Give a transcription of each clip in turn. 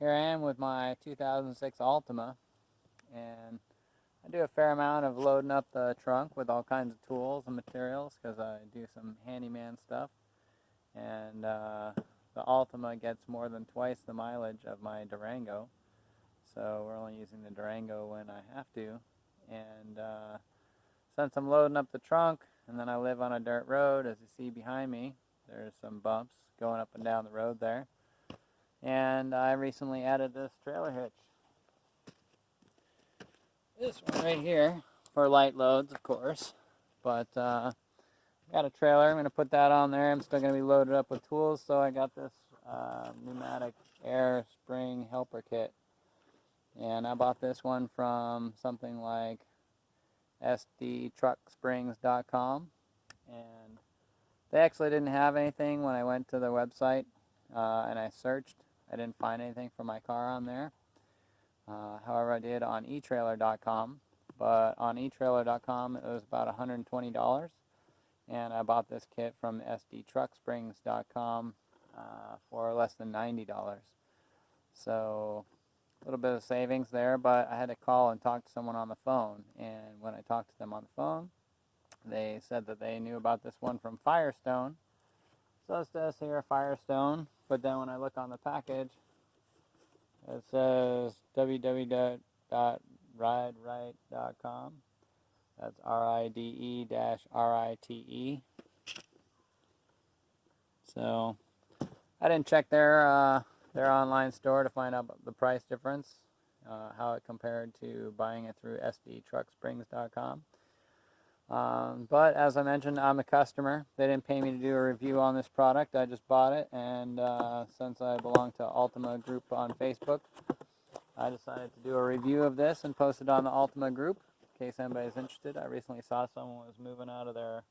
Here I am with my 2006 Altima, and I do a fair amount of loading up the trunk with all kinds of tools and materials because I do some handyman stuff, and the Altima gets more than twice the mileage of my Durango, so we're only using the Durango when I have to. And since I'm loading up the trunk, and then I live on a dirt road, as you see behind me, there's some bumps going up and down the road there. And I recently added this trailer hitch. This one right here, for light loads, of course. But got a trailer. I'm going to put that on there. I'm still going to be loaded up with tools, so I got this pneumatic air spring helper kit. And I bought this one from something like sdtrucksprings.com. And they actually didn't have anything when I went to their website and I searched. I didn't find anything for my car on there. However, I did on eTrailer.com, but on eTrailer.com it was about $120, and I bought this kit from sdtrucksprings.com for less than $90. So a little bit of savings there, but I had to call and talk to someone on the phone, and when I talked to them on the phone, they said that they knew about this one from Firestone. So it says here Firestone, but then when I look on the package, it says www.ride.com. That's RIDE-RITE. So I didn't check their online store to find out the price difference, how it compared to buying it through sdtrucksprings.com. But as I mentioned, I'm a customer. They didn't pay me to do a review on this product. I just bought it, and since I belong to Altima group on Facebook, I decided to do a review of this and post it on the Altima group in case anybody's interested. I recently saw someone was moving out of their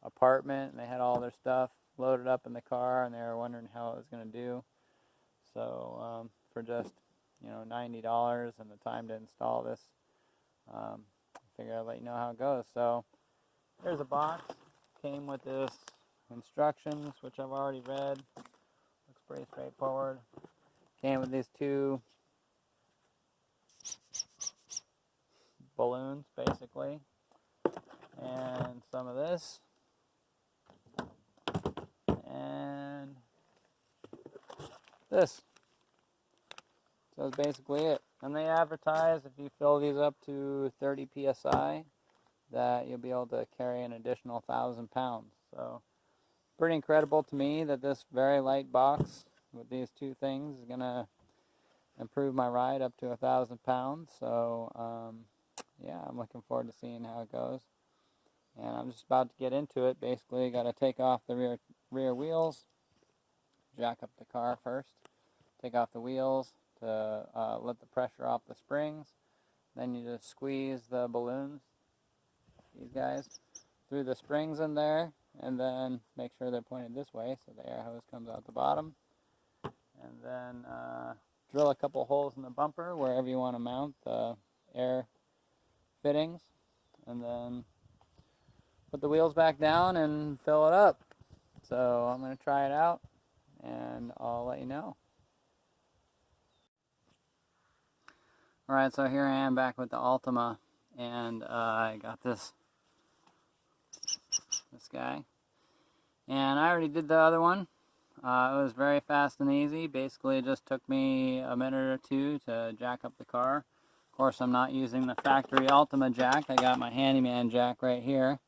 apartment, and they had all their stuff loaded up in the car, and they were wondering how it was going to do. So for just $90 and the time to install this, I figured I'd let you know how it goes. So there's a box. Came with this instructions, which I've already read. Looks pretty straightforward. Came with these two balloons, basically, and some of this, and this. So that's basically it. And they advertise if you fill these up to 30 psi, that you'll be able to carry an additional 1,000 pounds. So pretty incredible to me that this very light box with these two things is going to improve my ride up to 1,000 pounds. So yeah, I'm looking forward to seeing how it goes. And I'm just about to get into it. Basically, got to take off the rear wheels, jack up the car first, take off the wheels to let the pressure off the springs. Then you just squeeze the balloons, these guys, through the springs in there, and then make sure they're pointed this way so the air hose comes out the bottom. And then drill a couple holes in the bumper wherever you want to mount the air fittings, and then put the wheels back down and fill it up. So I'm going to try it out, and I'll let you know. Alright, so here I am back with the Altima, and I got this guy. And I already did the other one. It was very fast and easy. Basically, it just took me a minute or two to jack up the car. Of course, I'm not using the factory Altima jack. I got my handyman jack right here,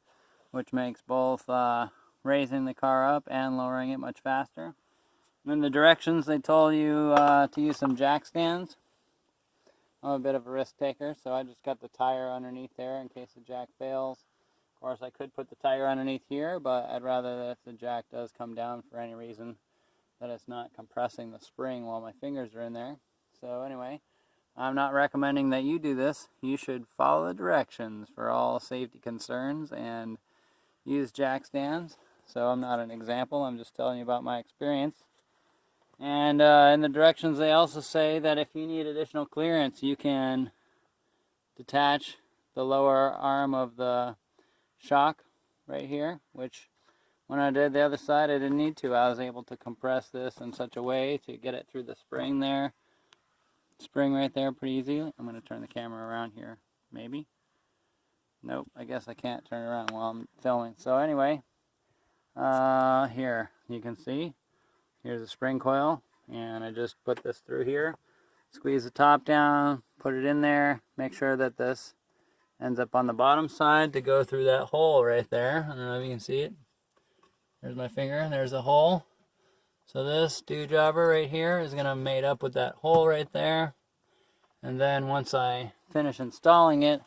which makes both raising the car up and lowering it much faster. And in the directions, they told you to use some jack stands. I'm a bit of a risk taker, so I just got the tire underneath there in case the jack fails. Of course, I could put the tire underneath here, but I'd rather that if the jack does come down for any reason, that it's not compressing the spring while my fingers are in there. So anyway, I'm not recommending that you do this. You should follow the directions for all safety concerns and use jack stands. So I'm not an example, I'm just telling you about my experience. And in the directions they also say that if you need additional clearance, you can detach the lower arm of the shock right here, which when I did the other side I didn't need to. I was able to compress this in such a way to get it through the spring there spring right there, pretty easy. I'm going to turn the camera around here, maybe. Nope, I guess I can't turn it around while I'm filming. So anyway, here you can see, here's a spring coil, and I just put this through here, squeeze the top down, put it in there, make sure that this ends up on the bottom side to go through that hole right there. I don't know if you can see it. There's my finger, there's a hole. So this dewdrobber right here is going to mate up with that hole right there. And then once I finish installing it,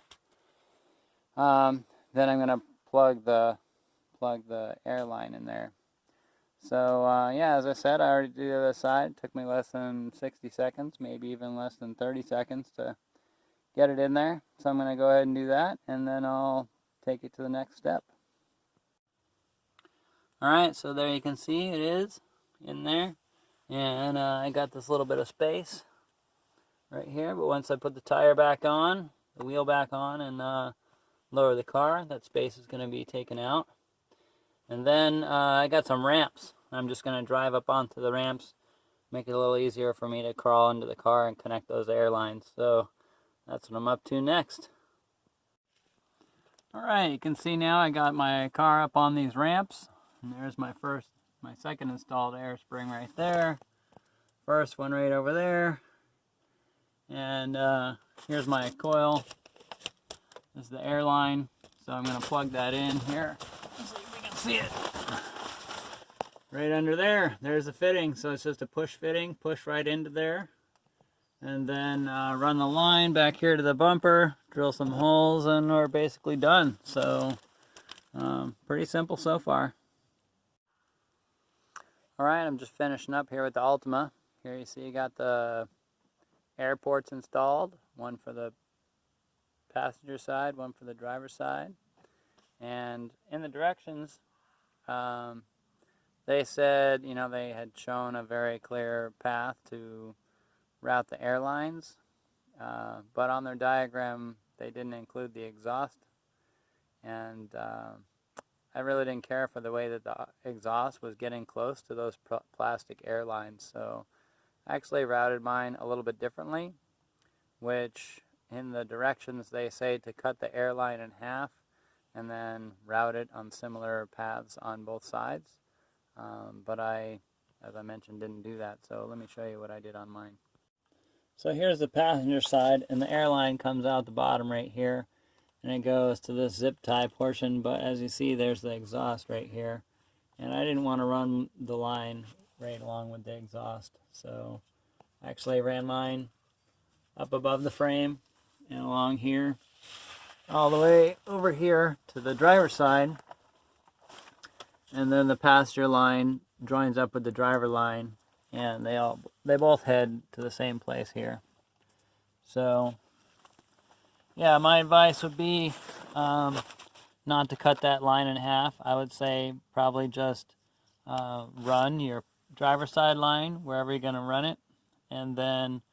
then I'm going to plug the airline in there. So yeah, as I said, I already did the other side. It took me less than 60 seconds, maybe even less than 30 seconds to get it in there. So I'm going to go ahead and do that, and then I'll take it to the next step. Alright, so there you can see it is in there. And I got this little bit of space right here, but once I put the tire back on, the wheel back on, and lower the car, that space is going to be taken out. And then I got some ramps. I'm just going to drive up onto the ramps, make it a little easier for me to crawl into the car and connect those airlines. So that's what I'm up to next. Alright, you can see now I got my car up on these ramps, and there's my second installed air spring right there. First one right over there. And here's my coil. This is the airline. So I'm going to plug that in here. Let's see if we can see it. Right under there. There's the fitting. So it's just a push fitting. Push right into there. And then run the line back here to the bumper. Drill some holes, and we're basically done. So pretty simple so far. Alright, I'm just finishing up here with the Altima. Here you see you got the air ports installed. One for the passenger side, one for the driver's side. And in the directions, they said, you know, they had shown a very clear path to route the airlines, but on their diagram they didn't include the exhaust, and I really didn't care for the way that the exhaust was getting close to those plastic airlines, so I actually routed mine a little bit differently, which in the directions they say to cut the airline in half and then route it on similar paths on both sides. But I, as I mentioned, didn't do that. So let me show you what I did on mine. So here's the passenger side, and the airline comes out the bottom right here, and it goes to this zip tie portion. But as you see, there's the exhaust right here, and I didn't want to run the line right along with the exhaust. So I actually ran mine up above the frame and along here, all the way over here to the driver's side, and then the passenger line joins up with the driver line, and they both head to the same place here. So yeah, my advice would be not to cut that line in half. I would say probably just run your driver's side line wherever you're going to run it, and then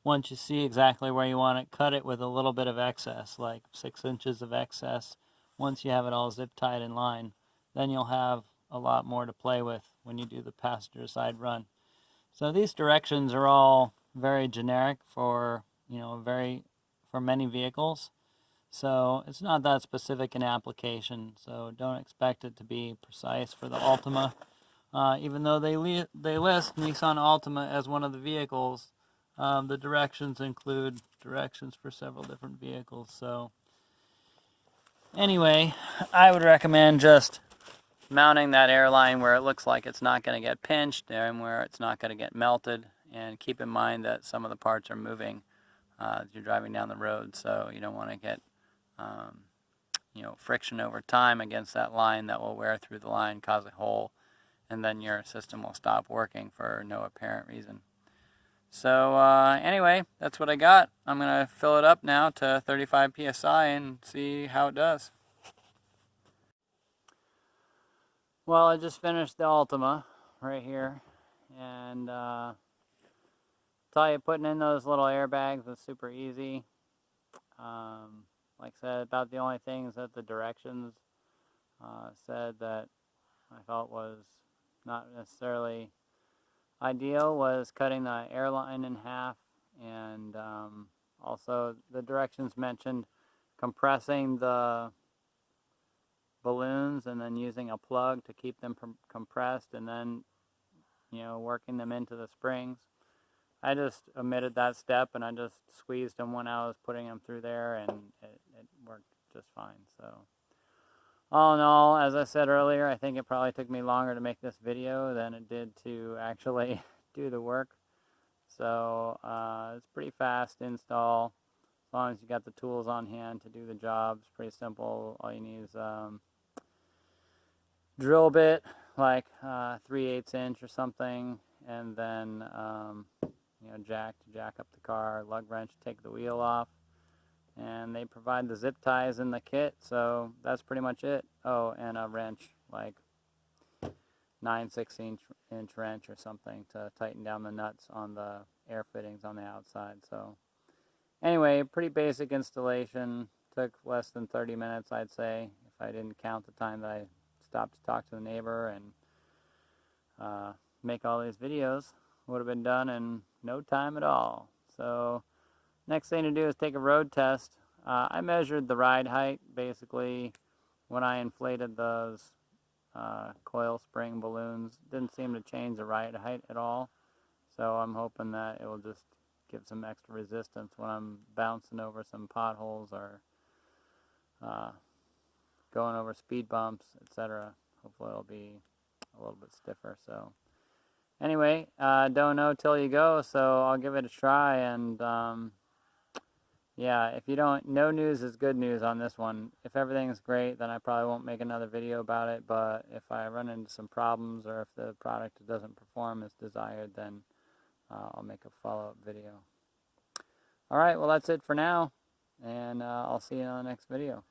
once you see exactly where you want it, cut it with a little bit of excess, like 6 inches of excess. Once you have it all zip tied in line, then you'll have a lot more to play with when you do the passenger side run. So these directions are all very generic for, you know, for many vehicles. So it's not that specific in application, so don't expect it to be precise for the Altima. Even though they list Nissan Altima as one of the vehicles, the directions include directions for several different vehicles. So anyway, I would recommend just mounting that airline where it looks like it's not going to get pinched and where it's not going to get melted. And keep in mind that some of the parts are moving as you're driving down the road, so you don't want to get you know, friction over time against that line that will wear through the line, cause a hole, and then your system will stop working for no apparent reason. So anyway, that's what I got. I'm going to fill it up now to 35 psi and see how it does. Well, I just finished the Altima right here, and tell you, putting in those little airbags was super easy. Like I said, about the only things that the directions said that I felt was not necessarily ideal was cutting the airline in half And also the directions mentioned compressing the balloons and then using a plug to keep them compressed, and then working them into the springs. I just omitted that step, and I just squeezed them when I was putting them through there, and it worked just fine. So all in all, as I said earlier, I think it probably took me longer to make this video than it did to actually do the work. So it's pretty fast install as long as you got the tools on hand to do the job. It's pretty simple. All you need is drill bit, like 3/8 inch or something, and then jack to jack up the car, lug wrench to take the wheel off, and they provide the zip ties in the kit. So that's pretty much it. Oh, and a wrench, like 9/16 inch wrench or something to tighten down the nuts on the air fittings on the outside. So anyway, pretty basic installation. Took less than 30 minutes, I'd say, if I didn't count the time that I stopped to talk to the neighbor and make all these videos. Would have been done in no time at all. So next thing to do is take a road test. I measured the ride height basically when I inflated those coil spring balloons. Didn't seem to change the ride height at all. So I'm hoping that it will just give some extra resistance when I'm bouncing over some potholes or going over speed bumps, etc. Hopefully it'll be a little bit stiffer. So anyway, don't know till you go, so I'll give it a try. And yeah, if you don't, no news is good news on this one. If everything's great, then I probably won't make another video about it. But if I run into some problems or if the product doesn't perform as desired, then I'll make a follow-up video. All right, well, that's it for now, and I'll see you on the next video.